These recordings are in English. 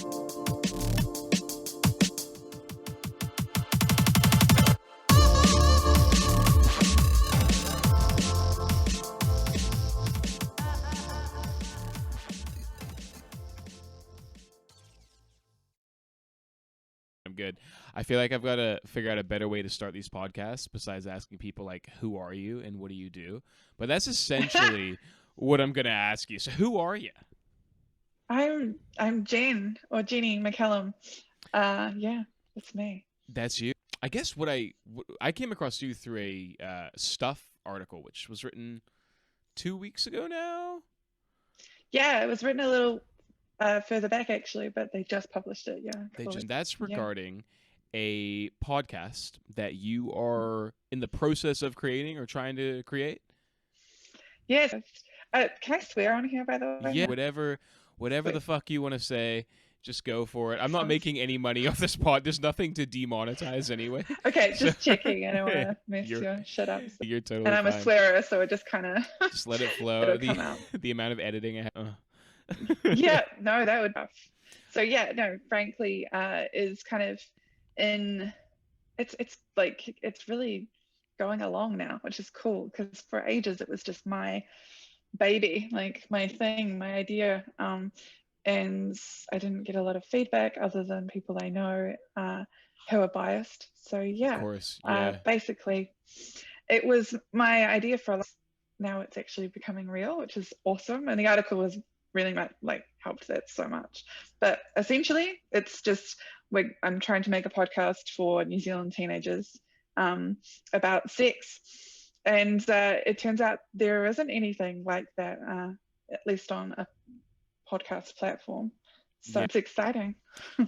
I'm good. I feel like I've got to figure out a better way to start these podcasts besides asking people like, who are you and what do you do? But that's essentially what I'm going to ask you. So who are you? I'm Jen, or Jenny McCallum. Yeah, it's me. That's you. I guess I came across you through a Stuff article, which was written 2 weeks ago now. Yeah, it was written a little further back actually, but they just published it. Yeah, That's regarding a podcast that you are in the process of creating or trying to create. Yes. Can I swear on here, by the way? Yeah, whatever the fuck you want to say, just go for it. I'm not making any money off this pod. There's nothing to demonetize anyway. Okay, just checking. I don't want to mess your shit up. You're totally And I'm fine. A swearer, so it just kind of just let it flow. The amount of editing I have. Yeah, no, that would. So yeah, no, frankly, is kind of it's like it's really going along now, which is cool because for ages it was just my baby, like my thing, my idea, and I didn't get a lot of feedback other than people I know who are biased. So yeah, of course, yeah. Basically, it was my idea for. Now it's actually becoming real, which is awesome, and the article was really much helped that so much. But essentially it's just I'm trying to make a podcast for New Zealand teenagers about sex, and it turns out there isn't anything like that, at least on a podcast platform. So It's exciting.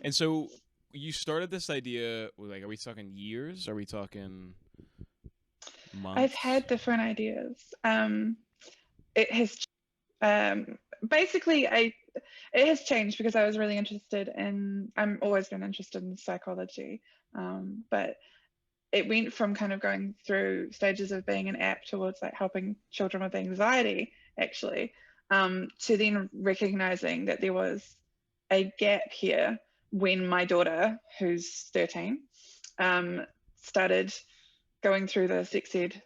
And so you started this idea, are we talking years? Are we talking months? I've had different ideas. It has basically it has changed because I was really interested in, I'm always been interested in psychology, but it went from kind of going through stages of being an app towards helping children with anxiety actually, to then recognizing that there was a gap here when my daughter, who's 13, started going through the sex ed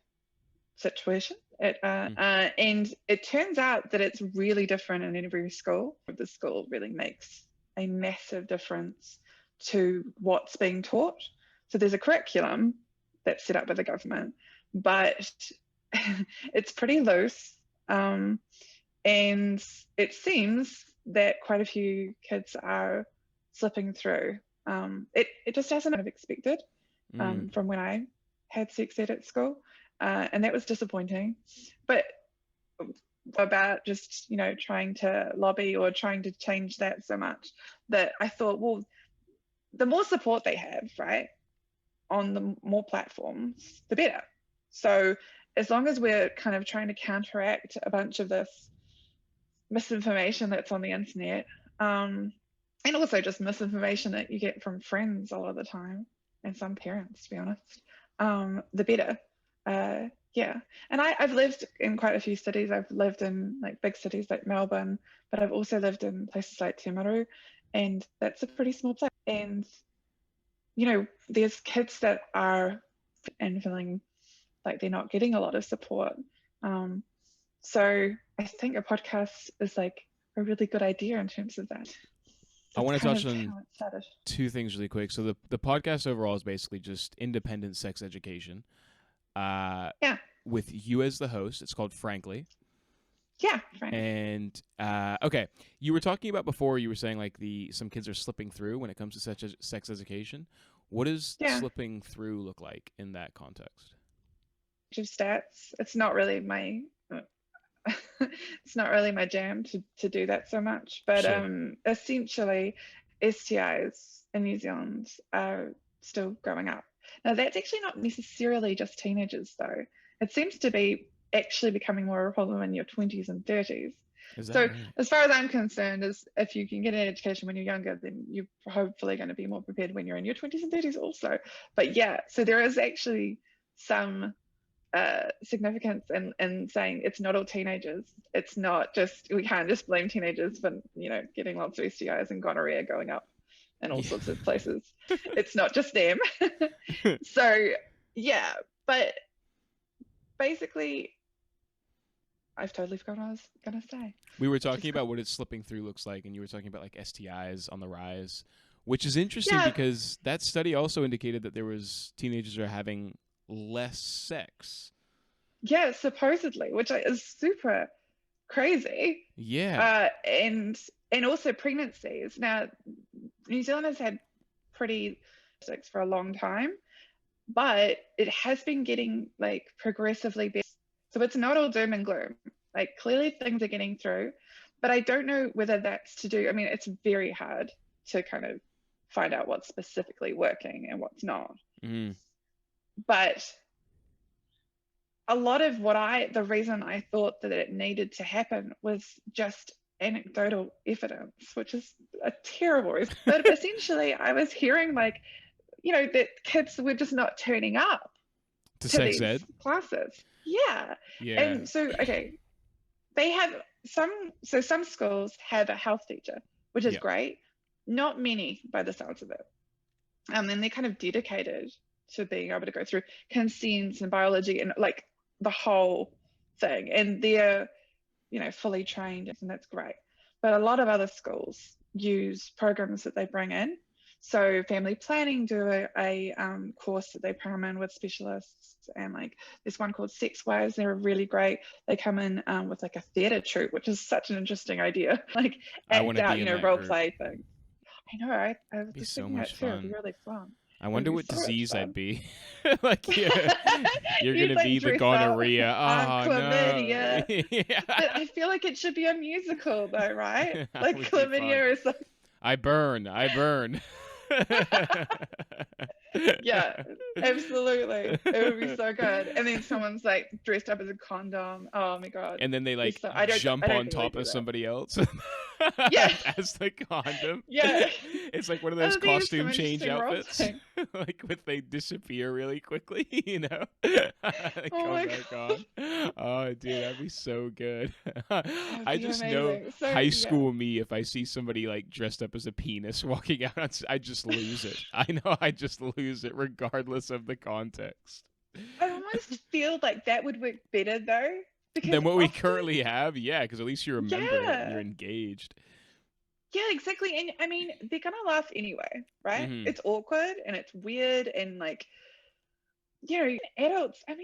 situation. And it turns out that it's really different in every school. The school really makes a massive difference to what's being taught. So there's a curriculum that's set up by the government, but it's pretty loose. And it seems that quite a few kids are slipping through. It just hasn't been expected from when I had sex ed at school. And that was disappointing, but about just, trying to lobby or trying to change that so much that I thought, well, the more support they have, right, on the more platforms, the better. So as long as we're kind of trying to counteract a bunch of this misinformation that's on the internet, and also just misinformation that you get from friends a lot of the time, and some parents, to be honest, the better. Yeah, and I've lived in quite a few cities. I've lived in big cities like Melbourne, but I've also lived in places like Timaru, and that's a pretty small place. And there's kids that are feeling like they're not getting a lot of support. So I think a podcast is a really good idea in terms of that. I want to touch on two things really quick. So the podcast overall is basically just independent sex education. With you as the host. It's called Frankly. Yeah, Frankly. And okay, you were talking about before, you were saying some kids are slipping through when it comes to sex education. What does slipping through look like in that context? Stats. It's not really my jam to do that so much, but sure. Essentially STIs in New Zealand are still growing up. Now, that's actually not necessarily just teenagers, though. It seems to be actually becoming more of a problem in your 20s and 30s. So right? As far as I'm concerned, is if you can get an education when you're younger, then you're hopefully going to be more prepared when you're in your 20s and 30s also. But yeah, so there is actually some significance in saying it's not all teenagers. It's not just, we can't just blame teenagers for, getting lots of STIs and gonorrhea going up in all sorts of places. It's not just them. So yeah, but basically I've totally forgotten what I was gonna say. We were talking about what it's slipping through looks like, and you were talking about like STIs on the rise, which is interesting because that study also indicated that there was teenagers are having less sex. Yeah, supposedly, which is super crazy. Yeah. And also pregnancies. Now, New Zealand has had pretty sex for a long time, but it has been getting like progressively better. So it's not all doom and gloom. Like clearly things are getting through, but I don't know whether that's to do, I mean, it's very hard to kind of find out what's specifically working and what's not. But a lot of the reason I thought that it needed to happen was just anecdotal evidence, which is a terrible reason. But essentially I was hearing like, that kids were just not turning up to sex ed classes. Yeah. And so, okay, they have some schools have a health teacher, which is great. Not many by the sounds of it. And they're kind of dedicated to being able to go through consents and biology and like the whole thing. And they're, fully trained, and that's great. But a lot of other schools use programs that they bring in. So family planning do a course that they come in with specialists, and like there's one called Sex Wives. They're really great. They come in with like a theatre troupe, which is such an interesting idea. Like act out, role play things. I know. I was just thinking that too. It'd be really fun. I wonder what disease I'd be. Like, you're gonna be the gonorrhea. Oh chlamydia. No. Yeah. But I feel like it should be a musical, though, right? Like chlamydia is like. I burn. Yeah, absolutely. It would be so good. And then someone's like dressed up as a condom. Oh my god. And then they like jump on top of somebody else. Yeah. As the condom. Yeah. It's like one of those costume change outfits. Like they disappear really quickly, They come back on. Oh dude, that'd be so good. I just know high school me, if I see somebody like dressed up as a penis walking out, I just lose it. I know I just lose it regardless of the context. I almost feel like that would work better though. Than what we currently have, because at least you remember it and you're engaged. Yeah, exactly. And I mean, they're gonna laugh anyway, right? Mm-hmm. It's awkward and it's weird and like, adults. I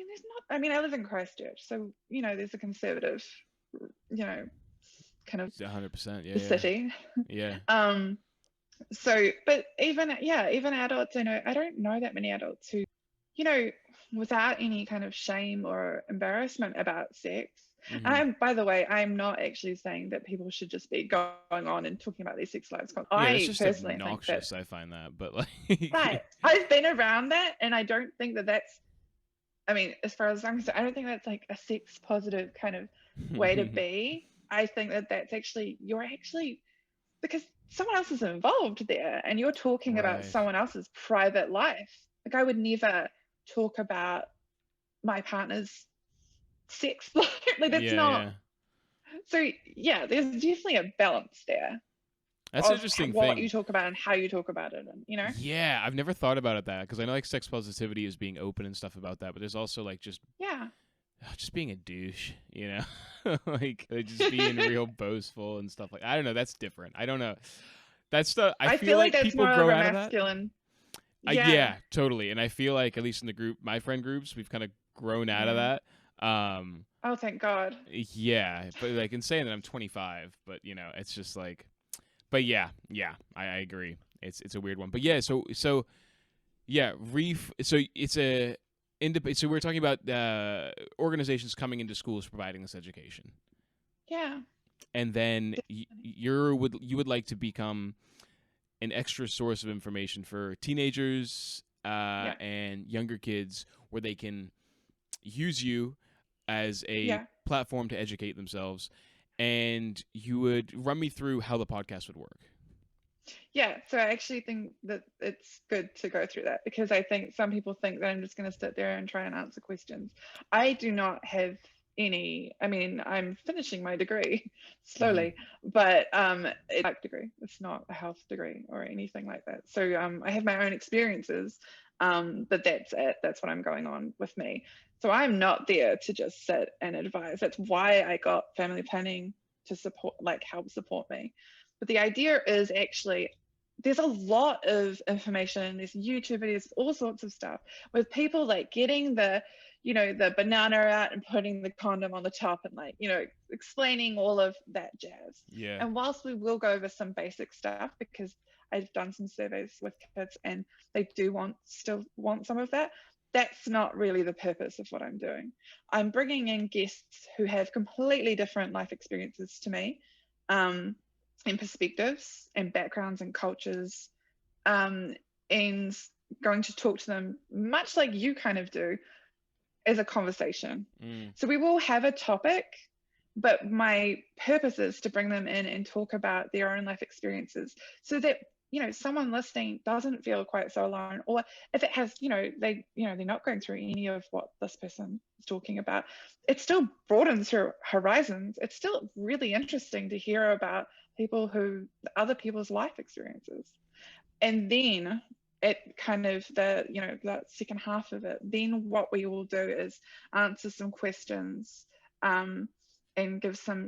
mean, I live in Christchurch, so there's a conservative, kind of 100%, city. Yeah. So, but even adults, I don't know that many adults who, without any kind of shame or embarrassment about sex. Mm-hmm. And by the way, I'm not actually saying that people should just be going on and talking about their sex lives. I personally obnoxious, think I find that, but like. But I've been around that, and I don't think that's. I mean, as far as I'm concerned, I don't think that's like a sex positive kind of way to be. I think that's actually because someone else is involved there, and you're talking about someone else's private life. Like I would never talk about my partner's sex life. Like that's not. Yeah. So yeah, there's definitely a balance there. That's an interesting what thing. You talk about and how you talk about it, and Yeah, I've never thought about it that, because I know like sex positivity is being open and stuff about that, but there's also like just being a douche, like just being real boastful and stuff like. I don't know. That's different. I don't know. That's stuff. I feel like that's people more grow of a out masculine. of that. Yeah, totally. And I feel like at least in the group, my friend groups, we've kind of grown out of that. Oh, thank God. Yeah, but like in saying that I'm 25, but it's just like, but yeah, I agree. It's a weird one, but yeah, so yeah, so it's so we're talking about organizations coming into schools providing this education. Yeah. And then you would like to become an extra source of information for teenagers and younger kids, where they can use you as a platform to educate themselves. And you would run me through how the podcast would work. Yeah, so I actually think that it's good to go through that, because I think some people think that I'm just going to sit there and try and answer questions. I do not have any, I mean, I'm finishing my degree slowly, but it's a degree. It's not a health degree or anything like that. So I have my own experiences, but that's it. That's what I'm going on with me. So I'm not there to just sit and advise. That's why I got family planning to support, like help support me. But the idea is actually, there's a lot of information, there's YouTube videos, all sorts of stuff with people like getting the, you know, the banana out and putting the condom on the top and like, you know, explaining all of that jazz. Yeah. And whilst we will go over some basic stuff, because I've done some surveys with kids and they do still want some of that, that's not really the purpose of what I'm doing. I'm bringing in guests who have completely different life experiences to me, and perspectives and backgrounds and cultures, and going to talk to them much like you kind of do, as a conversation. So we will have a topic, but my purpose is to bring them in and talk about their own life experiences, so that, you know, someone listening doesn't feel quite so alone. Or if it has, you know, they're not going through any of what this person is talking about, it still broadens your horizons. It's still really interesting to hear about other people's life experiences. And then it kind of, the, you know, the second half of it, then what we will do is answer some questions, and give some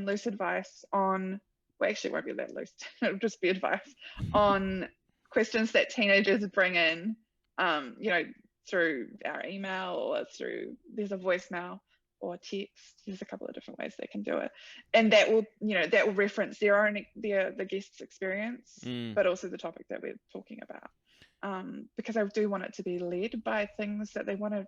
loose advice on, well, actually it won't be that loose, it'll just be advice on questions that teenagers bring in, you know, through our email, or there's a voicemail or text. There's a couple of different ways they can do it, and that will, you know, that will reference the guest's experience, but also the topic that we're talking about, because I do want it to be led by things that they want to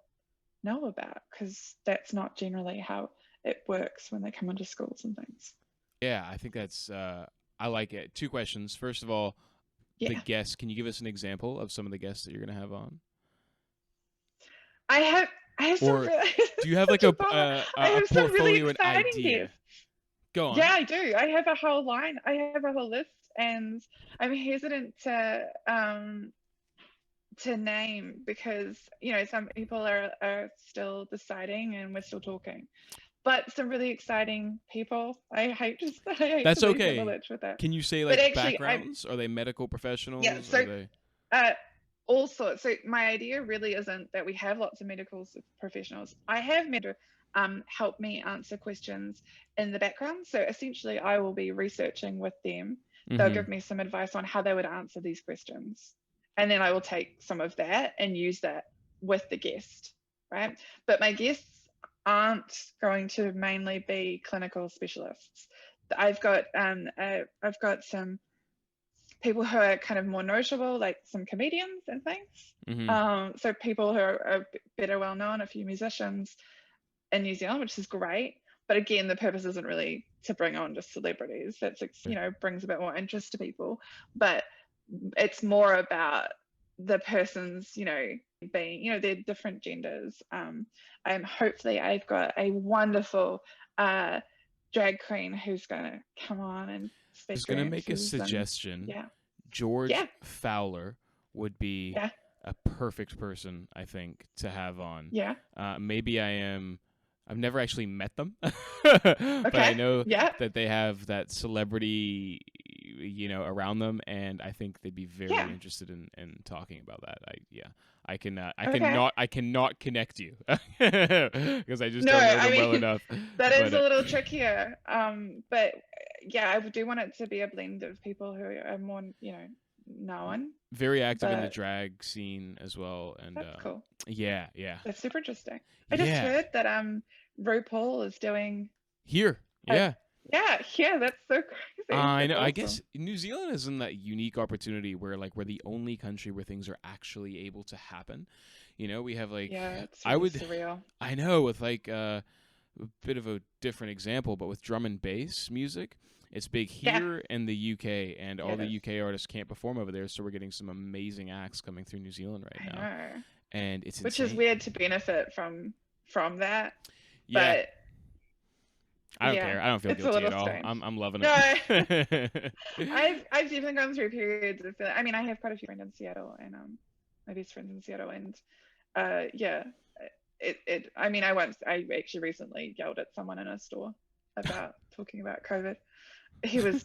know about, because that's not generally how it works when they come into schools and things. Yeah, I think that's I like it. 2 questions. First of all, the guests, can you give us an example of some of the guests that you're going to have on? I have or do you have like a portfolio and idea? Guests. Go on. Yeah, I do. I have a whole line. I have a whole list, and I'm hesitant to name, because, you know, some people are still deciding and we're still talking. But some really exciting people. I hate That's to leave okay. in the lurch with that. Can you say like actually, backgrounds? Are they medical professionals? Yeah, so are they... all sorts. So my idea really isn't that we have lots of medical professionals. I have help me answer questions in the background. So essentially I will be researching with them. They'll give me some advice on how they would answer these questions. And then I will take some of that and use that with the guest, right? But my guests aren't going to mainly be clinical specialists. I've got some people who are kind of more notable, like some comedians and things. So people who are better well known, a few musicians in New Zealand, which is great. But again, the purpose isn't really to bring on just celebrities. That's, you know, brings a bit more interest to people. But it's more about the person's, you know, being, you know, their different genders. And hopefully I've got a wonderful drag queen who's going to come on and speak. I was going to make a suggestion. George Fowler would be a perfect person, I think, to have on. Maybe I've never actually met them, but I know that they have that celebrity, you know, around them, and I think they'd be very interested in talking about that. I cannot connect you because I just don't know them well enough. That is a little trickier. But yeah, I do want it to be a blend of people who are more, you know, known. Very active in the drag scene as well, and that's cool. Yeah, that's super interesting. I just heard that RuPaul is doing here. Yeah, that's so crazy. I know. Awesome. I guess New Zealand is in that unique opportunity where like we're the only country where things are actually able to happen. You know, we have like it's really surreal. I know, with like a bit of a different example, but with drum and bass music, it's big here in the UK, and all the UK artists can't perform over there, so we're getting some amazing acts coming through New Zealand right now. And it's which is weird to benefit from that. Yeah. But I don't care. I don't feel it's a guilty at little all. strange. I'm loving No, it. I've definitely gone through periods of I mean, I have quite a few friends in Seattle, and my best friends in Seattle, and yeah, I mean, I actually recently yelled at someone in a store about talking about COVID. He was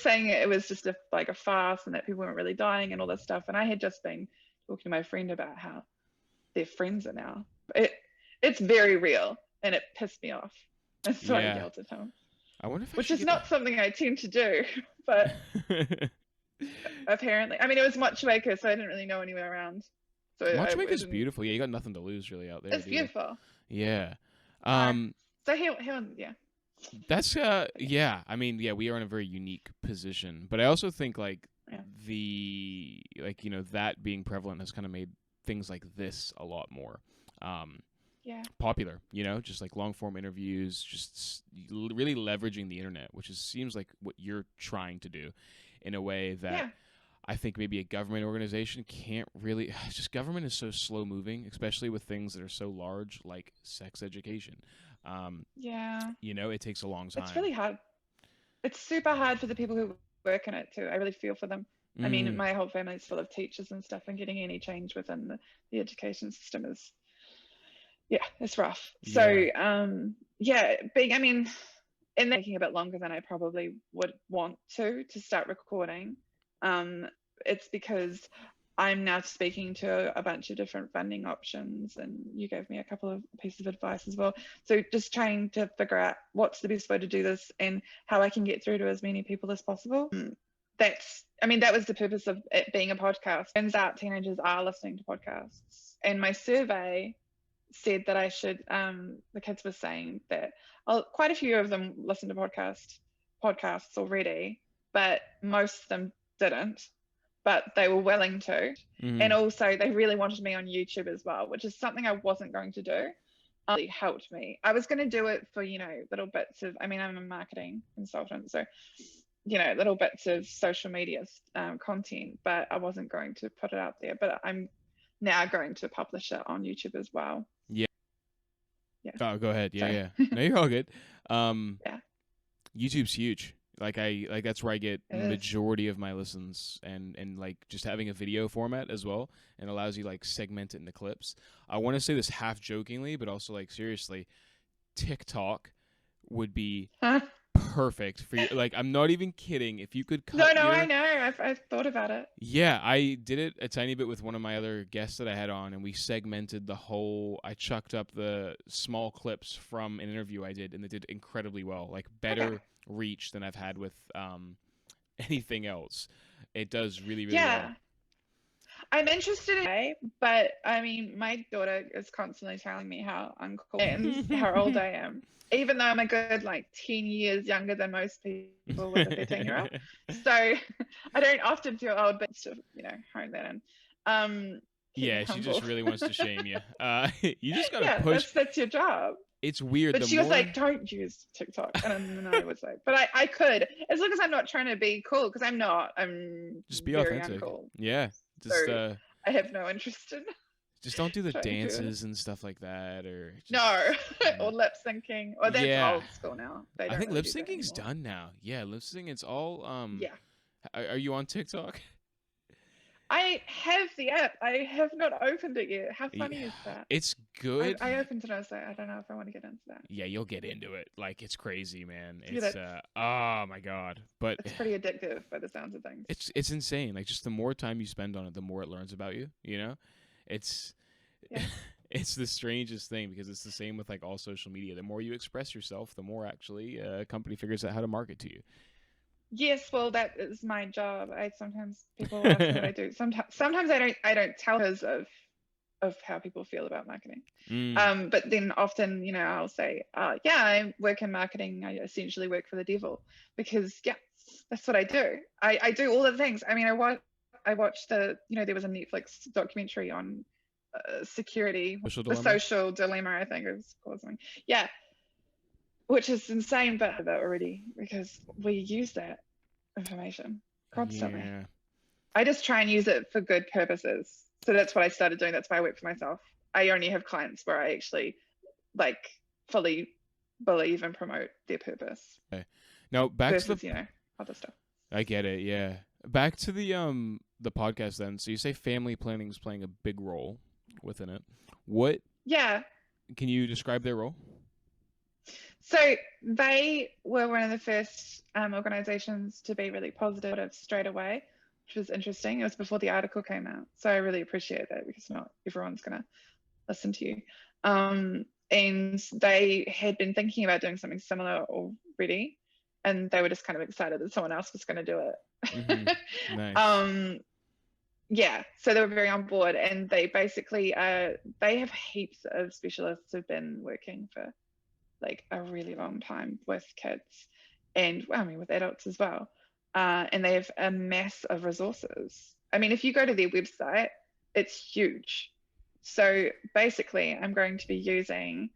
saying it was just like a farce and that people weren't really dying and all this stuff, and I had just been talking to my friend about how their friends are now. It's very real, and it pissed me off, and so I Yeah. yelled at him, I wonder if I which should is get not something I tend to do, but apparently, I mean, it was Matchmaker, so I didn't really know anyone around. So Matchmaker's beautiful. Yeah, you got nothing to lose really out there. It's beautiful. Yeah. So yeah. That's yeah. I mean, yeah, we are in a very unique position, but I also think like that being prevalent has kind of made things like this a lot more popular. Just like long form interviews, just really leveraging the internet, which seems like what you're trying to do, in a way that I think maybe a government organization can't really. Just government is so slow moving, especially with things that are so large like sex education. It takes a long time. It's really hard. It's super hard for the people who work in it too. I really feel for them. I mean, my whole family is full of teachers and stuff, and getting any change within the education system is, it's rough. So, in taking a bit longer than I probably would want to start recording. It's because I'm now speaking to a bunch of different funding options, and you gave me a couple of pieces of advice as well. So just trying to figure out what's the best way to do this and how I can get through to as many people as possible. That was the purpose of it being a podcast. Turns out teenagers are listening to podcasts, and my survey said that I should. The kids were saying that quite a few of them listen to podcasts already, but most of them didn't. But they were willing to. And also they really wanted me on YouTube as well, which is something I wasn't going to do. It helped me. I was going to do it for, little bits of, I'm a marketing consultant, so, little bits of social media content, but I wasn't going to put it out there. But I'm now going to publish it on YouTube as well. Yeah. Oh, go ahead. Yeah, Sorry. yeah. No, you're all good. YouTube's huge. Like that's where I get the majority of my listens, and like just having a video format as well, and allows you like segment it into clips. I want to say this half jokingly, but also like seriously, TikTok would be perfect for you. Like, I'm not even kidding. If you could cut I know. I've thought about it. Yeah, I did it a tiny bit with one of my other guests that I had on, and we segmented the whole. I chucked up the small clips from an interview I did, and they did incredibly well. Like better reach than I've had with anything else. It does really, really well. I'm interested in it, but I mean, my daughter is constantly telling me how uncool and how old I am, even though I'm a good 10 years younger than most people with a 13-year-old. So I don't often feel old, but to hone that in. Yeah, she just really wants to shame you. You just gotta push. That's your job. It's weird. But she was like, "Don't use TikTok," and I was like, "But I could, as long as I'm not trying to be cool, because I'm not. I'm just be very authentic. Uncool. Yeah, just so I have no interest in. Just don't do the dances and stuff like that, or or lip syncing. Or that's old school now. I think lip syncing's done now. Yeah, lip syncing. It's all. Are you on TikTok? I have the app. I have not opened it yet. How funny is that? It's good. I opened it. I was like, I don't know if I want to get into that. Yeah, you'll get into it. Like, it's crazy, man. It's oh my god. But it's pretty addictive by the sounds of things. It's insane. Like, just the more time you spend on it, the more it learns about you. It's it's the strangest thing, because it's the same with like all social media. The more you express yourself, the more actually a company figures out how to market to you. Yes, well, that is my job. Sometimes people ask me what I do. Sometimes I don't tell because of how people feel about marketing. But then often, I'll say, I work in marketing. I essentially work for the devil, because that's what I do. I do all the things. I mean, I watched there was a Netflix documentary on security, the social dilemma, I think it was called something. Yeah. Which is insane, but that already, because we use that information constantly. Yeah. I just try and use it for good purposes. So that's what I started doing. That's why I work for myself. I only have clients where I actually fully believe and promote their purpose. Okay. Now back versus, to the other stuff. I get it, yeah. Back to the podcast then. So you say family planning is playing a big role within it. What Yeah. Can you describe their role? So they were one of the first organizations to be really positive straight away, which was interesting. It was before the article came out. So I really appreciate that, because not everyone's going to listen to you. And they had been thinking about doing something similar already, and they were just kind of excited that someone else was going to do it. Mm-hmm. Nice. Yeah, so they were very on board, and they basically they have heaps of specialists who've been working for like a really long time with kids, and well, I mean with adults as well, and they have a mass of resources. I mean, if you go to their website, it's huge. So basically, I'm going to be using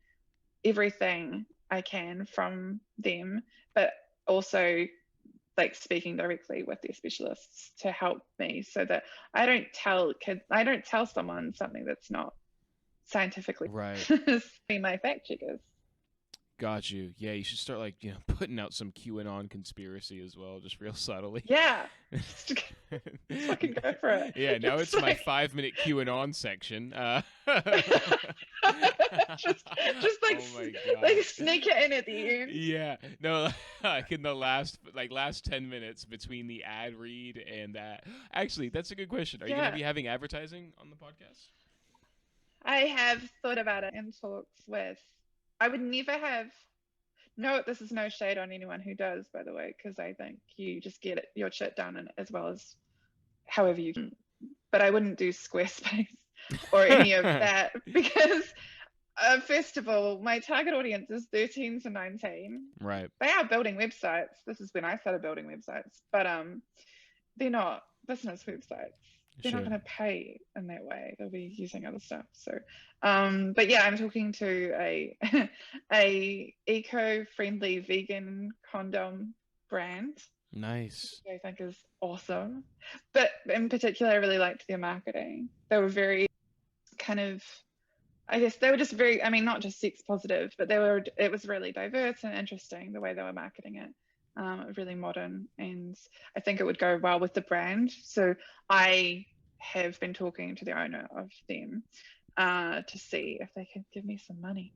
everything I can from them, but also like speaking directly with their specialists to help me, so that I don't tell someone something that's not scientifically right. Be my fact checkers. Got you. Yeah, you should start putting out some QAnon conspiracy as well, just real subtly. Yeah. Just fucking go for it. Yeah, now it's my 5-minute QAnon section. just like, oh my God. like sneak it in at the end. Yeah, no, like in the last 10 minutes between the ad read and that. Actually, that's a good question. Are you gonna be having advertising on the podcast? I have thought about it in talks with. I would never have. No, this is no shade on anyone who does, by the way, because I think you just get your shit done and as well as however you can. But I wouldn't do Squarespace or any of that, because first of all, my target audience is 13 to 19. Right. They are building websites. This is when I started building websites, but they're not business websites. They're not going to pay in that way. They'll be using other stuff. So, but yeah, I'm talking to a eco-friendly vegan condom brand. Nice. Which I think is awesome. But in particular, I really liked their marketing. They were very kind of, I guess they were just very, I mean, not just sex positive, but it was really diverse and interesting the way they were marketing it. Really modern, and I think it would go well with the brand. So I have been talking to the owner of them to see if they can give me some money,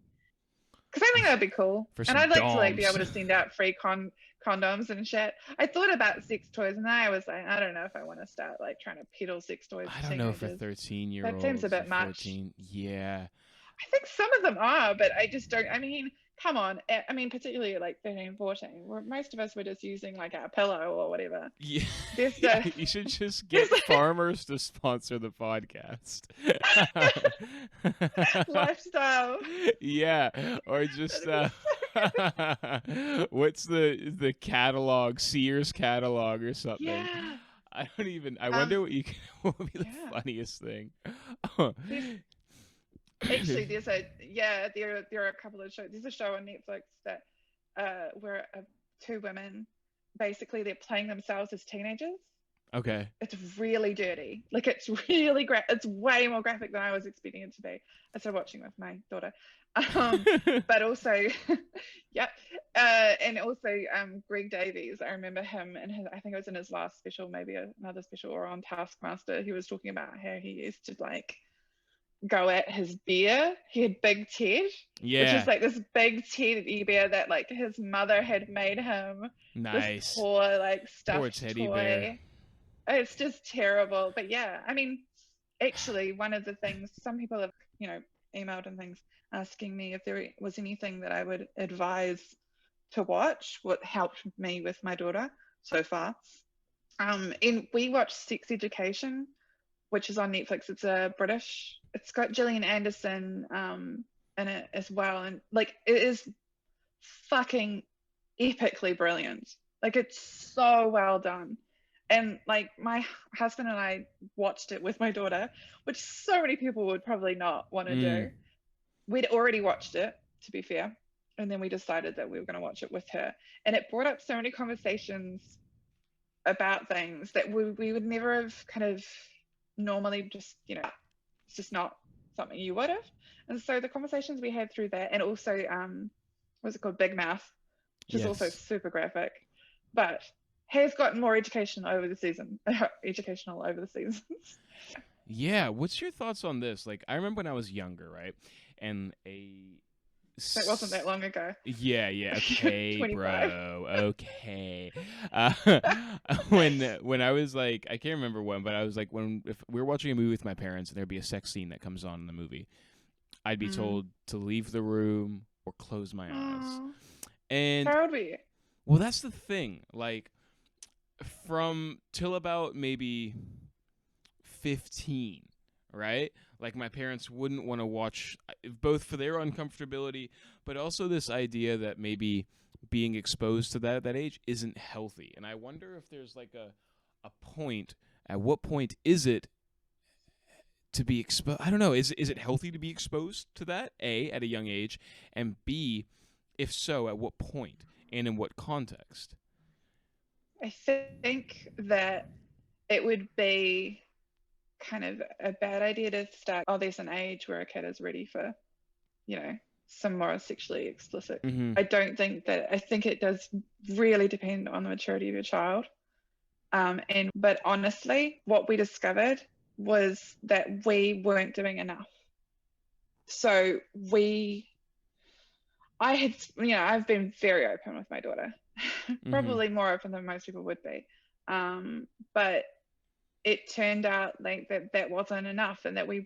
because I think that would be cool. And I'd like to be able to send out free condoms and shit. I thought about sex toys, and then I was like, I don't know if I want to start trying to peddle sex toys. I don't know for 13-year-olds. That seems a bit much. 14, yeah. I think some of them are, but I just don't. I mean, come on. I mean, particularly 13, 14, where most of us were just using our pillow or whatever. Yeah. You should just get farmers to sponsor the podcast. Lifestyle. Yeah, or just what's the catalog, Sears catalog or something. Yeah. I wonder what would be the funniest thing. Actually, there are a couple of shows. There's a show on Netflix that where two women, basically they're playing themselves as teenagers. Okay. It's really dirty. It's really it's way more graphic than I was expecting it to be. I started watching with my daughter. But also, yeah. And also Greg Davies, I remember him, and I think it was in his last special, maybe another special, or on Taskmaster, he was talking about how he used to go at his bear. He had Big Ted, which is this big teddy bear that his mother had made him. Nice. This poor stuffed poor teddy toy. Bear. It's just terrible. But yeah, I mean, actually, one of the things some people have emailed and things asking me if there was anything that I would advise to watch, what helped me with my daughter so far. And we watched Sex Education, which is on Netflix. It's got Gillian Anderson in it as well, and it is fucking epically brilliant. It's so well done. And my husband and I watched it with my daughter, which so many people would probably not want to do. We'd already watched it, to be fair, and then we decided that we were going to watch it with her, and it brought up so many conversations about things that we would never have kind of normally just it's just not something you would have. And so the conversations we had through that, and also what's it called, Big Mouth, which is also Yes. super graphic, but has gotten more educational over the seasons. Yeah. What's your thoughts on this? Like, I remember when I was younger, right? And That wasn't that long ago. yeah, okay, 25. bro, okay. Uh, when I was like, I can't remember when, but I was like, when if we were watching a movie with my parents and there'd be a sex scene that comes on in the movie, I'd be told to leave the room or close my eyes. Oh, And how old were you? well, that's the thing. Like, from till about maybe 15, right? Like, my parents wouldn't want to watch, both for their uncomfortability, but also this idea that maybe being exposed to that at that age isn't healthy. And I wonder if there's like a point, at what point is it to be exposed? I don't know. Is it healthy to be exposed to that, A, at a young age, and B, if so, at what point and in what context? I think that it would be kind of a bad idea to start, oh, there's an age where a kid is ready for, some more sexually explicit. Mm-hmm. I think it does really depend on the maturity of your child. But honestly, what we discovered was that we weren't doing enough. So I've been very open with my daughter, probably more open than most people would be. But it turned out like that wasn't enough, and that we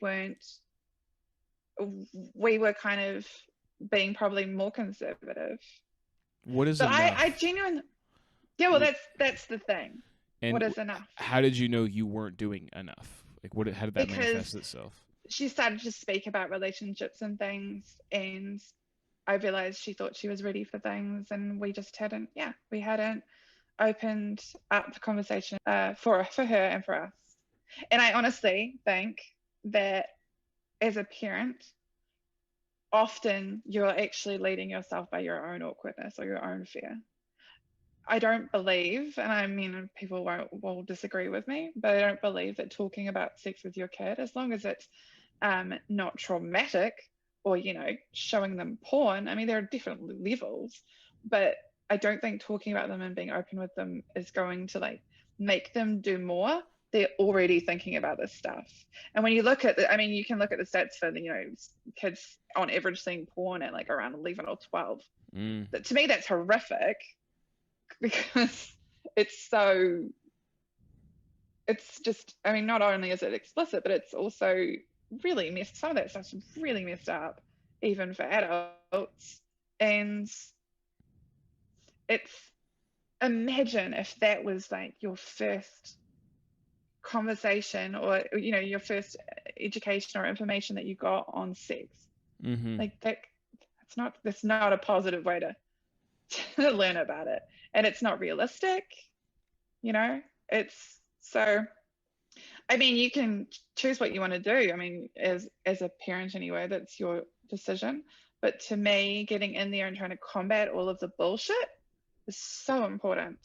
were kind of being probably more conservative. What is But enough? I genuinely, yeah, well, that's the thing. And what is enough? How did you know you weren't doing enough? Like, how did that manifest itself? She started to speak about relationships and things, and I realized she thought she was ready for things, and we just hadn't opened up the conversation for her and for us. And I honestly think that as a parent, often you're actually leading yourself by your own awkwardness or your own fear. I don't believe, and I mean, people will disagree with me, but I don't believe that talking about sex with your kid, as long as it's not traumatic or, showing them porn, I mean, there are different levels, but I don't think talking about them and being open with them is going to like make them do more. They're already thinking about this stuff. And when you look at you can look at the stats for kids on average seeing porn at like around 11 or 12. To me, that's horrific, because it's just, not only is it explicit, but it's also really messed, some of that stuff's really messed up, even for adults. And imagine if that was like your first conversation, or your first education or information that you got on sex. Like that's not a positive way to learn about it, and it's not realistic. It's so, you can choose what you want to do. As a parent anyway, that's your decision. But to me, getting in there and trying to combat all of the bullshit is so important.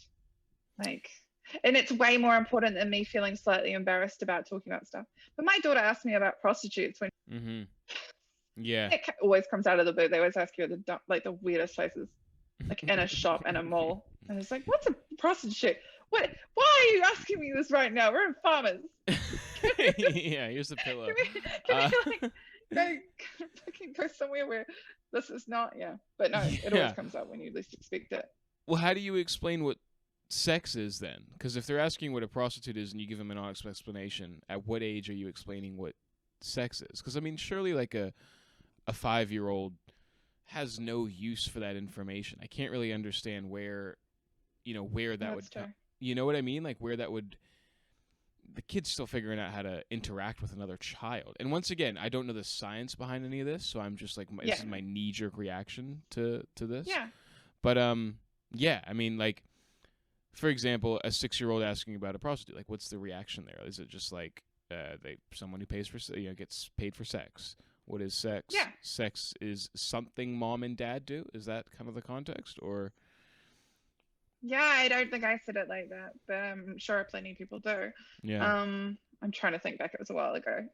And it's way more important than me feeling slightly embarrassed about talking about stuff. But my daughter asked me about prostitutes when yeah, it always comes out of the blue. They always ask you at the weirdest places, like in a shop and a mall. And it's like, what's a prostitute? Why are you asking me this right now? We're in Farmers. Yeah, here's the pillow. Can we go somewhere where this is not? Yeah, but no, it always comes up when you least expect it. Well, how do you explain what sex is then? Because if they're asking what a prostitute is and you give them an honest explanation, at what age are you explaining what sex is? Because surely like a 5-year-old has no use for that information. I can't really understand where that would come. You know what I mean? Like, where that would, the kid's still figuring out how to interact with another child. And once again, I don't know the science behind any of this, so I'm just like, this is my knee-jerk reaction to this. Yeah. But yeah, like, for example, a 6-year-old asking about a prostitute, like, what's the reaction there? Is it just like someone who pays for gets paid for sex? What is sex? Yeah. Sex is something mom and dad do. Is that kind of the context, or? Yeah, I don't think I said it like that, but I'm sure plenty of people do. Yeah. I'm trying to think back. It was a while ago.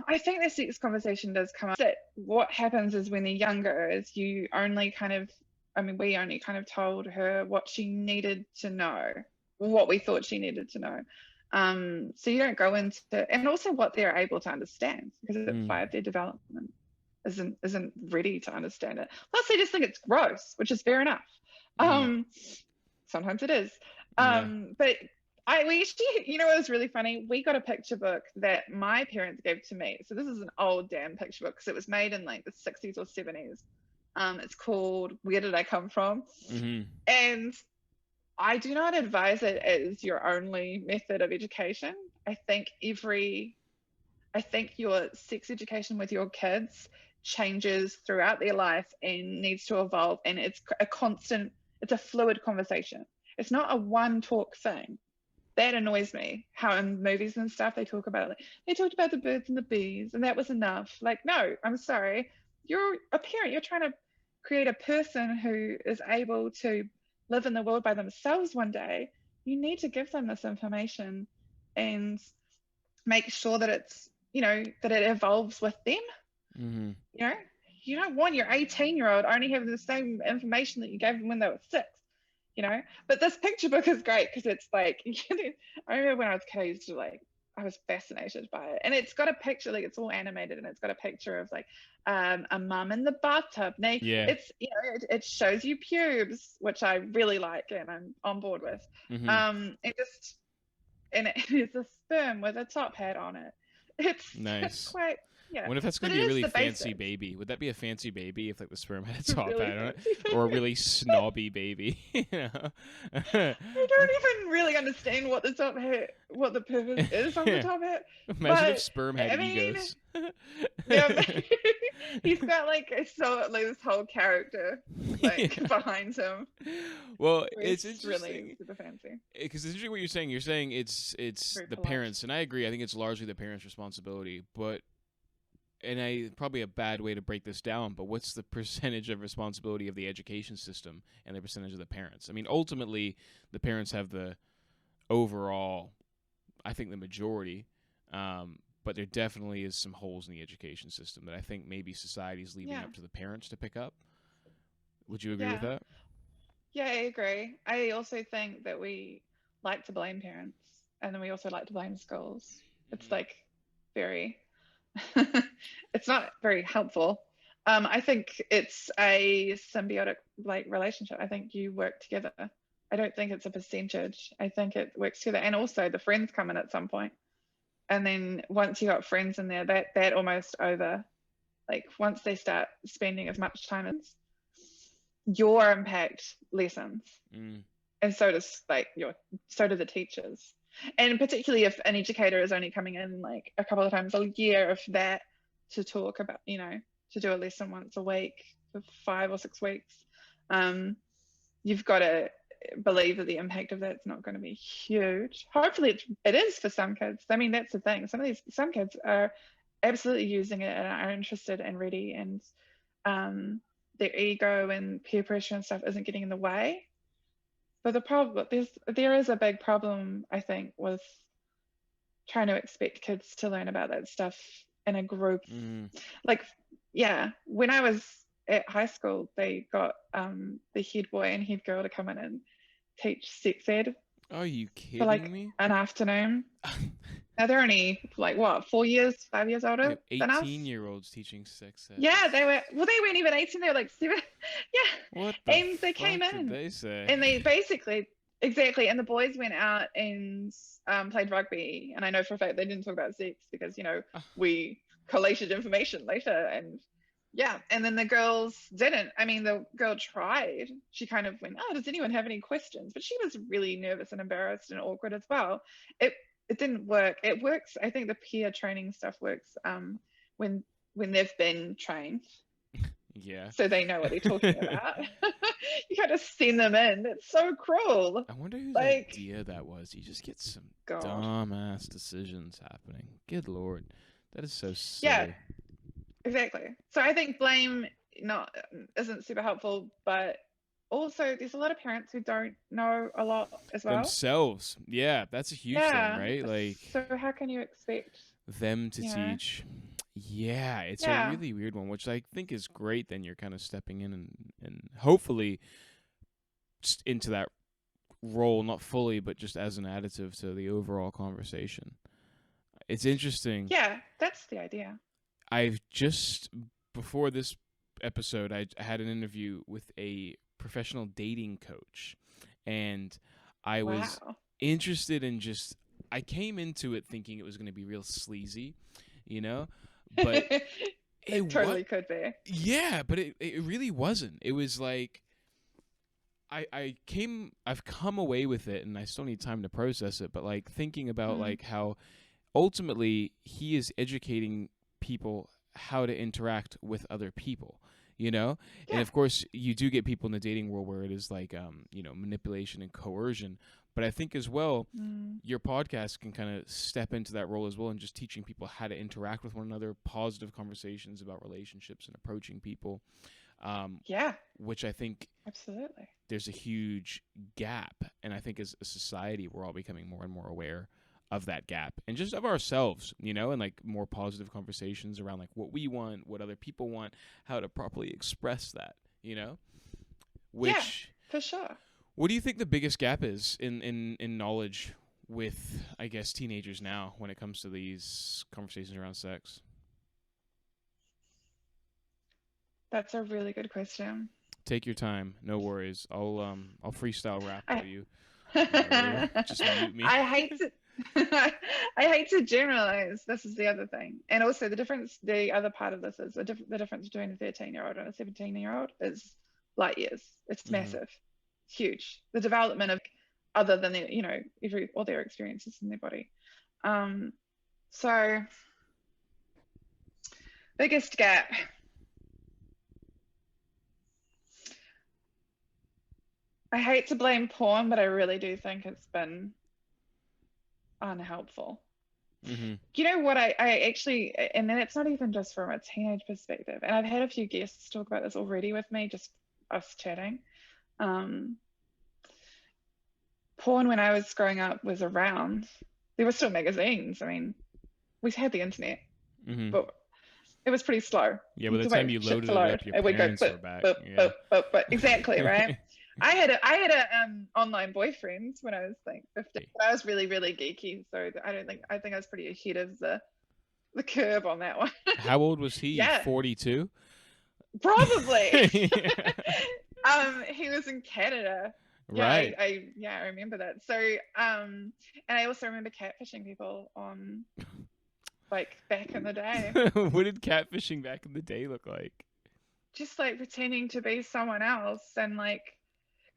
I think the sex conversation does come up. That what happens is when they're younger is you only kind of, I mean, we only kind of told her what she needed to know, what we thought she needed to know. So you don't go into, and also what they're able to understand, because at 5 their development isn't ready to understand it. Plus they just think it's gross, which is fair enough. Sometimes it is. But we actually, you know, it was really funny. We got a picture book that my parents gave to me. So this is an old damn picture book because it was made in like the 60s or 70s. It's called Where Did I Come From? And I do not advise it as your only method of education. I think your sex education with your kids changes throughout their life and needs to evolve. And it's a fluid conversation. It's not a one talk thing. That annoys me, how in movies and stuff they talk about, like, they talked about the birds and the bees and that was enough. Like, no, I'm sorry. You're a parent. You're trying to create a person who is able to live in the world by themselves one day. You need to give them this information and make sure that it's, you know, that it evolves with them. You know, you don't want your 18-year-old only having the same information that you gave them when they were 6. You know, but this picture book is great because it's like, I remember when I was a kid, I was fascinated by it, and it's got a picture, like it's all animated, and it's got a picture of like a mum in the bathtub. Now, it's, you know, it shows you pubes, which I really like and I'm on board with. And it's a sperm with a top hat on it. It's nice. It's quite. Yeah. I wonder if that's going to be a really fancy baby. Would that be a fancy baby if like the sperm had a top hat on it? Or a really snobby baby? You know? I don't even really understand what the purpose is of the top hat. Imagine if sperm had egos. Yeah, he's got like this whole character behind him. Well, it's interesting. Really super fancy. Because it's interesting what you're saying. You're saying it's the parents, and I agree. I think it's largely the parents' responsibility, but. And probably a bad way to break this down, but what's the percentage of responsibility of the education system and the percentage of the parents? I mean, ultimately, the parents have the overall, I think, the majority, but there definitely is some holes in the education system that I think maybe society's leaving up to the parents to pick up. Would you agree with that? Yeah, I agree. I also think that we like to blame parents, and then we also like to blame schools. It's like very... it's not very helpful. I think it's a symbiotic relationship. I think you work together. I don't think it's a percentage. I think it works together. And also the friends come in at some point. And then once you got friends in there, that almost over. Like once they start spending as much time as your impact lessens. And so does so do the teachers. And particularly if an educator is only coming in like a couple of times a year, if that to talk about, you know, to do a lesson once a week for 5 or 6 weeks, you've got to believe that the impact of that's not going to be huge. Hopefully it is for some kids. I mean, that's the thing. Some kids are absolutely using it and are interested and ready, and their ego and peer pressure and stuff isn't getting in the way. But there is a big problem, I think, with trying to expect kids to learn about that stuff in a group. Like, yeah, when I was at high school, they got the head boy and head girl to come in and teach sex ed. Are you kidding for me? An afternoon. Now they're only 5 years older than us. 18-year-olds teaching sex ed. Yeah, they weren't even 18, they were like 7. Yeah. What and they came in. Did they say? And they basically, exactly, and the boys went out and played rugby. And I know for a fact they didn't talk about sex because, you know, we collated information later, and yeah, and then the girls didn't. I mean, the girl tried. She kind of went, "Oh, does anyone have any questions?" But she was really nervous and embarrassed and awkward as well. It didn't work. It works. I think the peer training stuff works when they've been trained. Yeah. So they know what they're talking about. You kind of send them in. It's so cruel. I wonder whose idea that was. You just get some dumbass decisions happening. Good Lord. That is so silly. Yeah. Exactly. So I think blame isn't super helpful, but also there's a lot of parents who don't know a lot as well themselves. Yeah, that's a huge thing, right? Like, so how can you expect them to teach. Yeah, it's a really weird one, which I think is great. Then you're kind of stepping in and hopefully into that role, not fully, but just as an additive to the overall conversation. It's interesting. Yeah, that's the idea. I've just, before this episode, I had an interview with a professional dating coach, and I was interested in just, I came into it thinking it was going to be real sleazy, you know, but it totally could be. Yeah, but it really wasn't. It was like, I've come away with it, and I still need time to process it, but like thinking about like how ultimately he is educating people how to interact with other people, you know? Yeah. And of course you do get people in the dating world where it is like, you know, manipulation and coercion. But I think as well, your podcast can kind of step into that role as well, and just teaching people how to interact with one another, positive conversations about relationships and approaching people. Which I think absolutely there's a huge gap. And I think as a society, we're all becoming more and more aware of that gap, and just of ourselves, you know, and like more positive conversations around like what we want, what other people want, how to properly express that, you know, which for sure. What do you think the biggest gap is in knowledge with, I guess, teenagers now when it comes to these conversations around sex? That's a really good question. Take your time, no worries. I'll freestyle rap for you. Just mute me. I hate to generalize. This is the other thing, and also the other part of this is the difference between a 13-year-old and a 17-year-old is light years. It's massive. It's huge. The development of, other than their, you know, all their experiences in their body. So biggest gap. I hate to blame porn, but I really do think it's been unhelpful. You know what, I actually, and then it's not even just from a teenage perspective, and I've had a few guests talk about this already with me, just us chatting. Porn when I was growing up was around. There were still magazines. I mean, we had the internet, but it was pretty slow. Yeah, by the time you loaded it up, your parents were back. Exactly, right? I had a online boyfriend when I was like 15. But I was really, really geeky, so I think I was pretty ahead of the curve on that one. How old was he? 42? Probably. He was in Canada. Right. I remember that. So and I also remember catfishing people on, like, back in the day. What did catfishing back in the day look like? Just like pretending to be someone else, and like,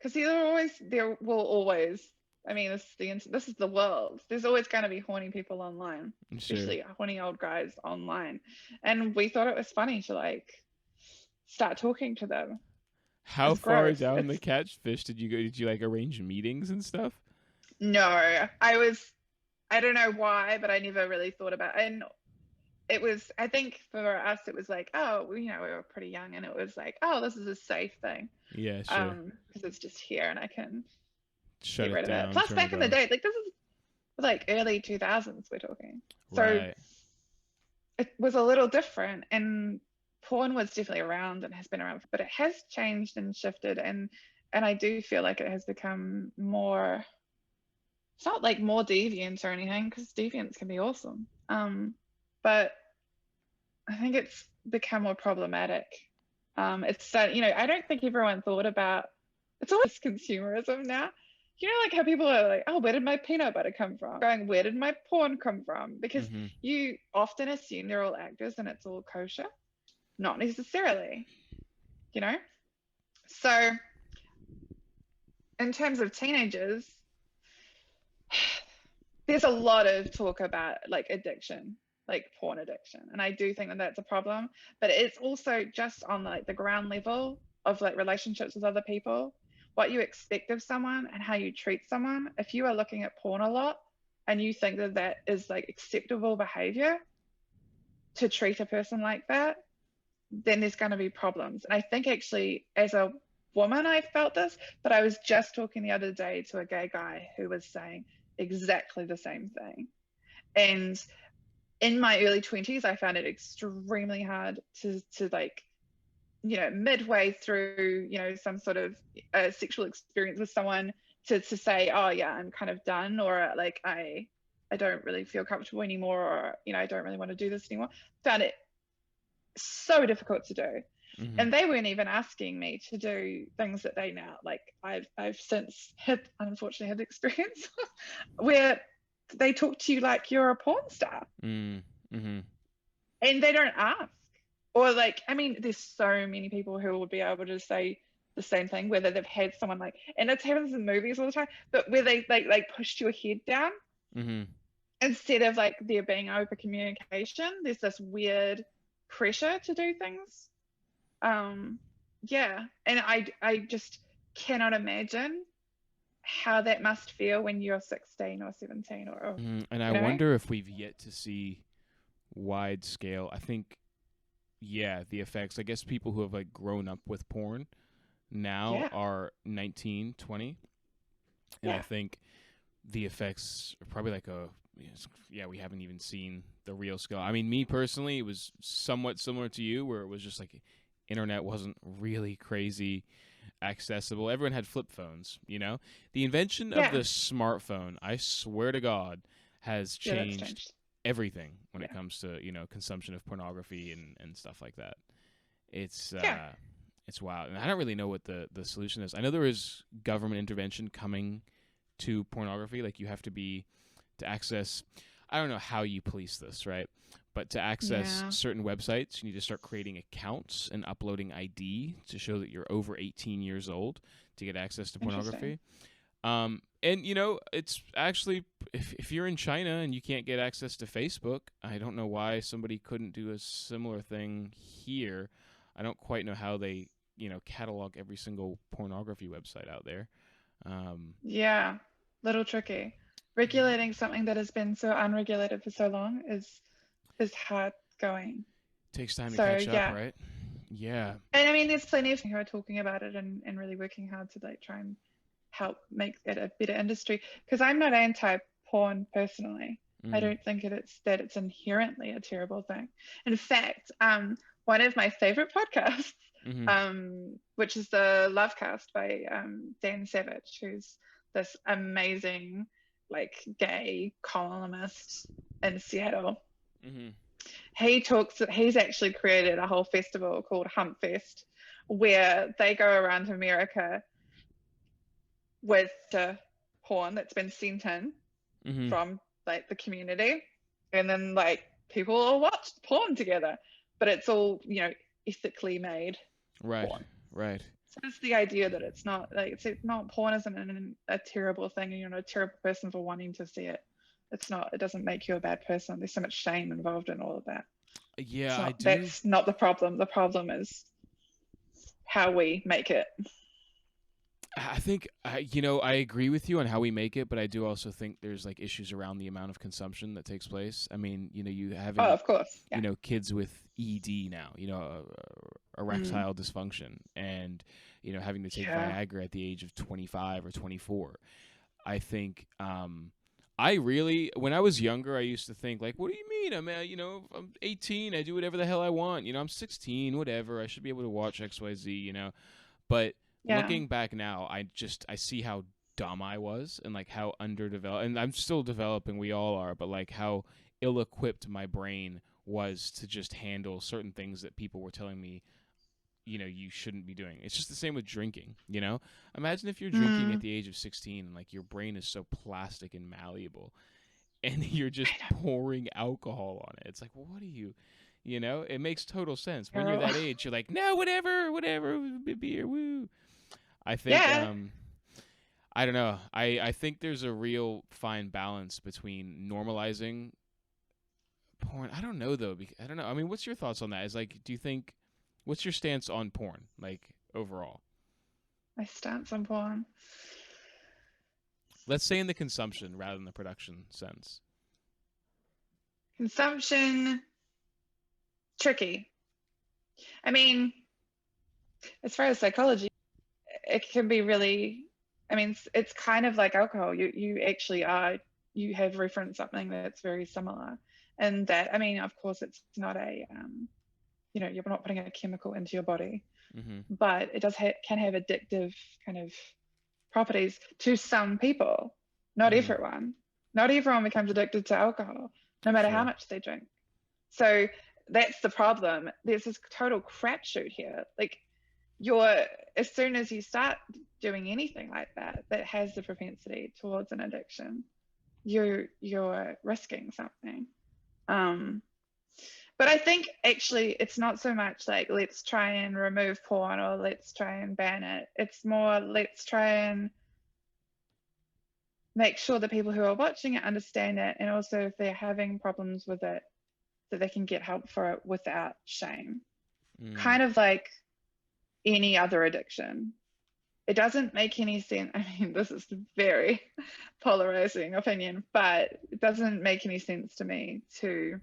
because there will always, I mean, this is the world. There's always going to be horny people online, especially horny old guys online. And we thought it was funny to like start talking to them. How far down the catfish did you go? Did you like arrange meetings and stuff? No, I don't know why, but I never really thought about it. And it was, I think for us, it was like, oh, you know, we were pretty young, and it was like, oh, this is a safe thing. Yeah, sure. Because it's just here, and I can shut get rid it down. of it. Plus, back in the day, like, this is like early 2000s we're talking. So it was a little different, and porn was definitely around and has been around, but it has changed and shifted, and I do feel like it has become more, it's not like more deviant or anything, because deviance can be awesome. But I think it's become more problematic. It's that, you know, I don't think everyone thought about, it's always consumerism now. You know, like how people are like, oh, where did my peanut butter come from? Going, where did my porn come from? Because you often assume they're all actors and it's all kosher. Not necessarily, you know? So in terms of teenagers, there's a lot of talk about like addiction, like porn addiction, and I do think that that's a problem, but it's also just on like the ground level of like relationships with other people, what you expect of someone and how you treat someone. If you are looking at porn a lot and you think that that is like acceptable behavior to treat a person like that, then there's going to be problems. And I think actually as a woman I felt this, but I was just talking the other day to a gay guy who was saying exactly the same thing. And in my early 20s, I found it extremely hard to like, midway through, some sort of sexual experience with someone to say, oh yeah, I'm kind of done, or like I don't really feel comfortable anymore, or I don't really want to do this anymore. Found it so difficult to do. Mm-hmm. And they weren't even asking me to do things that they now, like I've since unfortunately had experience where they talk to you like you're a porn star. Mm-hmm. And they don't ask. Or like, I mean, there's so many people who would be able to say the same thing, whether they've had someone like, and it's happens in movies all the time, but where they like pushed your head down Mm-hmm. instead of like there being open communication. There's this weird pressure to do things. Yeah, and I just cannot imagine how that must feel when you're 16 or 17 or And I wonder if we've yet to see wide scale. I think, yeah, the effects. I guess people who have like grown up with porn now are 19, 20. And I think the effects are probably like we haven't even seen the real scale. I mean, me personally, it was somewhat similar to you, where it was just like internet wasn't really crazy accessible. Everyone had flip phones, The invention of the smartphone, I swear to God, has changed everything when it comes to, consumption of pornography and stuff like that. It's wild. And I don't really know what the solution is. I know there is government intervention coming to pornography. Like you have to access, I don't know how you police this, right? But to access certain websites, you need to start creating accounts and uploading ID to show that you're over 18 years old to get access to pornography. And, it's actually, if you're in China and you can't get access to Facebook, I don't know why somebody couldn't do a similar thing here. I don't quite know how they, catalog every single pornography website out there. Little tricky. Regulating something that has been so unregulated for so long is hard going. Takes time to catch up, right? Yeah. And I mean, there's plenty of people who are talking about it and really working hard to like try and help make it a better industry. Because I'm not anti-porn personally. I don't think it's inherently a terrible thing. In fact, one of my favorite podcasts, which is the Lovecast by Dan Savage, who's this amazing like gay columnist in Seattle. He's actually created a whole festival called Hump Fest, where they go around America with porn that's been sent in from like the community, and then like people will watch porn together, but it's all ethically made porn. Right. So it's the idea that it's not like porn isn't a terrible thing, and you're not a terrible person for wanting to see it. It's not. It doesn't make you a bad person. There's so much shame involved in all of that. Yeah, I do. That's not the problem. The problem is how we make it. I think I agree with you on how we make it, but I do also think there's like issues around the amount of consumption that takes place. I mean, you have of course, kids with ED now, erectile dysfunction, and having to take Viagra at the age of 25 or 24. I think when I was younger, I used to think like, what do you mean? I'm 18, I do whatever the hell I want. I'm 16, whatever. I should be able to watch XYZ, But looking back now, I see how dumb I was and like how underdeveloped, and I'm still developing, we all are, but like how ill-equipped my brain was to just handle certain things that people were telling me, you shouldn't be doing. It's just the same with drinking, Imagine if you're drinking at the age of 16 and like your brain is so plastic and malleable and you're just pouring alcohol on it. It's like, what are you, it makes total sense. When you're that age, you're like, no, whatever, beer, woo. I think, I don't know. I think there's a real fine balance between normalizing porn. I don't know, though. I don't know. I mean, what's your thoughts on that? What's your stance on porn, like, overall? My stance on porn? Let's say in the consumption rather than the production sense. Consumption, tricky. I mean, as far as psychology, it can be really, I mean, it's kind of like alcohol. You actually you have referenced something that's very similar. And that, I mean, of course, it's not a, you're not putting a chemical into your body, but it can have addictive kind of properties to some people. Not everyone. Not everyone becomes addicted to alcohol, no matter how much they drink. So that's the problem. There's this total crapshoot here. Like, as soon as you start doing anything like that has the propensity towards an addiction, you're risking something. But I think actually it's not so much like let's try and remove porn or let's try and ban it. It's more let's try and make sure the people who are watching it understand it, and also if they're having problems with it, that they can get help for it without shame. Kind of like any other addiction. It doesn't make any sense. I mean, this is a very polarizing opinion, but it doesn't make any sense to me to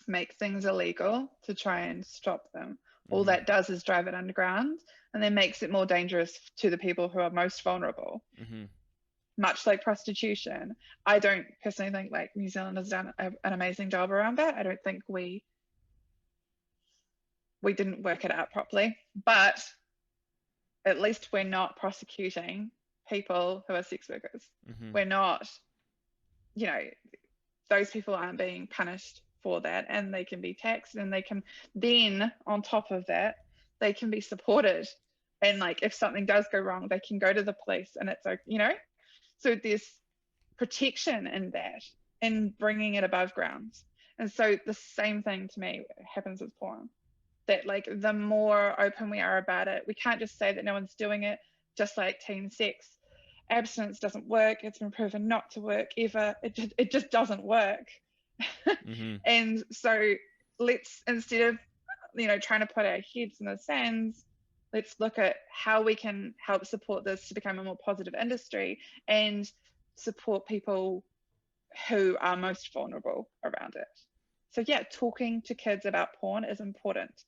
make things illegal to try and stop them. All that does is drive it underground, and then makes it more dangerous to the people who are most vulnerable. Much like prostitution. I don't personally think like New Zealand has done an amazing job around that. I don't think we didn't work it out properly, but at least we're not prosecuting people who are sex workers. We're not, those people aren't being punished for that, and they can be taxed, and they can then, on top of that, they can be supported. And like, if something does go wrong, they can go to the police, and it's okay, So there's protection in that, in bringing it above ground. And so the same thing to me happens with porn. That like, the more open we are about it, we can't just say that no one's doing it. Just like teen sex, abstinence doesn't work. It's been proven not to work ever. It just doesn't work. And so let's, instead of trying to put our heads in the sands, let's look at how we can help support this to become a more positive industry and support people who are most vulnerable around it. So yeah, talking to kids about porn is important.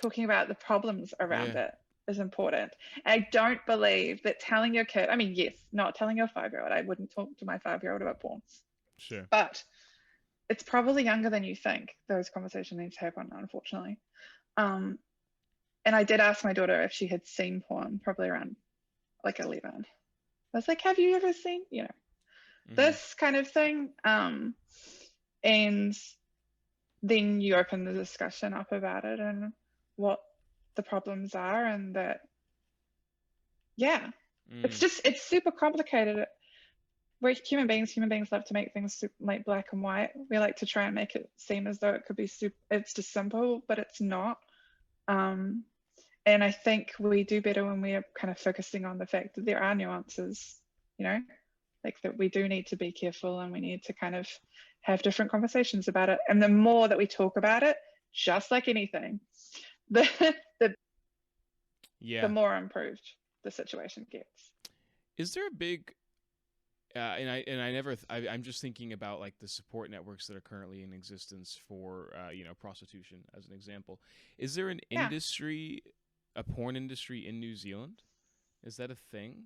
Talking about the problems around it is important. And I don't believe that telling your kid, I mean, yes, not telling your 5-year-old. I wouldn't talk to my 5-year-old about porn. Sure. But it's probably younger than you think those conversations need to happen, unfortunately. And I did ask my daughter if she had seen porn, probably around like 11. I was like, have you ever seen, this kind of thing? And then you open the discussion up about it and what the problems are, and that, it's super complicated. We're human beings. Human beings love to make things super, like black and white. We like to try and make it seem as though it could be it's just simple, but it's not. And I think we do better when we are kind of focusing on the fact that there are nuances, like that we do need to be careful, and we need to kind of have different conversations about it. And the more that we talk about it, just like anything, the more improved the situation gets. Is there a big I'm just thinking about like the support networks that are currently in existence for prostitution as an example. Is there an industry, a porn industry in New Zealand? Is that a thing?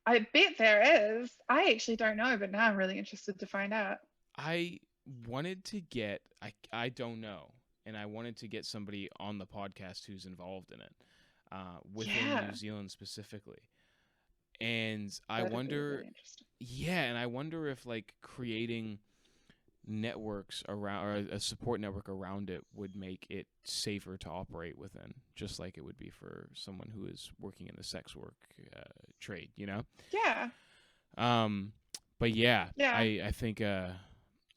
I bet there is. I actually don't know, but now I'm really interested to find out. I wanted to get I don't know, and I wanted to get somebody on the podcast who's involved in it, within New Zealand specifically. And I wonder, and I wonder if like creating networks around, or a support network around it, would make it safer to operate within, just like it would be for someone who is working in the sex work trade, Yeah. But I think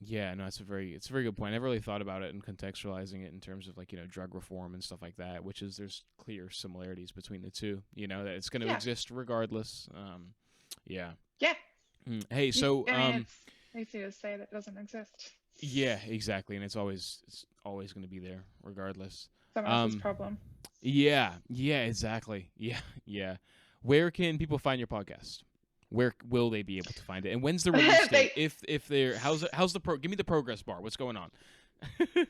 it's a very good point. I never really thought about it and contextualizing it in terms of like, drug reform and stuff like that, which is, there's clear similarities between the two, that it's going to exist regardless. Hey, so it's easy to say that it doesn't exist. Yeah, exactly. And it's always going to be there regardless. Someone else's problem. Yeah, exactly. Yeah. Where can people find your podcast? Where will they be able to find it? And when's the release date? If they're how's the give me the progress bar. What's going on?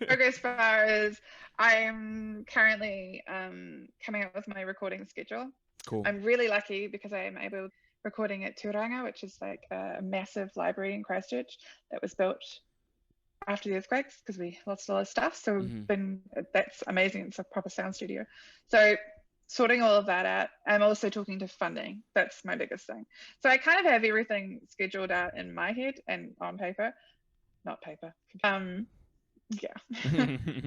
Progress bar is, I'm currently coming up with my recording schedule. Cool. I'm really lucky because I am able recording at Turanga, which is like a massive library in Christchurch that was built after the earthquakes because we lost a lot of stuff. So that's amazing. It's a proper sound studio. So sorting all of that out. I'm also talking to funding. That's my biggest thing. So I kind of have everything scheduled out in my head and on paper, not paper. Yeah.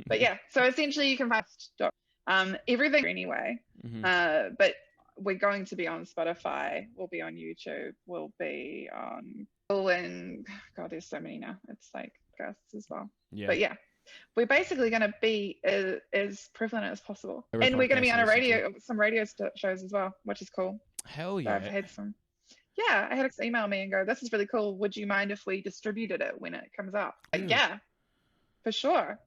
But yeah, so essentially you can find everything anyway. But we're going to be on Spotify, we'll be on YouTube, we'll be on and God, there's so many now. It's like podcasts as well. Yeah. But yeah, we're basically going to be as prevalent as possible. And we're going to be on some radio shows as well, which is cool. Hell yeah. I've had some. Yeah, I had an email me and go, this is really cool. Would you mind if we distributed it when it comes up? Like, yeah, for sure.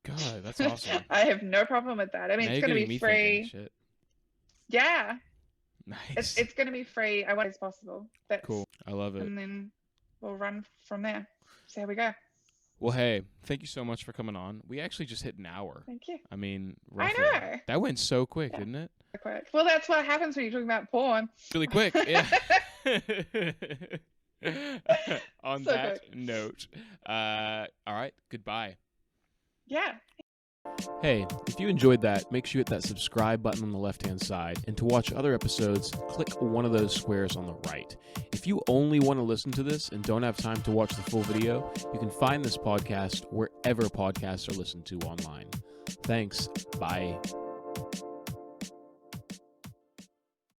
God, that's awesome. I have no problem with that. I mean, it's going to be free. Shit. Yeah. Nice. It's going to be free. I want it as possible. That's cool. I love it. And then we'll run from there. See how we go. Well, hey, thank you so much for coming on. We actually just hit an hour. Thank you. I mean, roughly. I know. That went so quick, didn't it? Quick. Well, that's what happens when you're talking about porn. Really quick, yeah. On so that quick. Note, all right, goodbye. Yeah. Hey, if you enjoyed that, make sure you hit that subscribe button on the left-hand side. And to watch other episodes, click one of those squares on the right. If you only want to listen to this and don't have time to watch the full video, you can find this podcast wherever podcasts are listened to online. Thanks. Bye.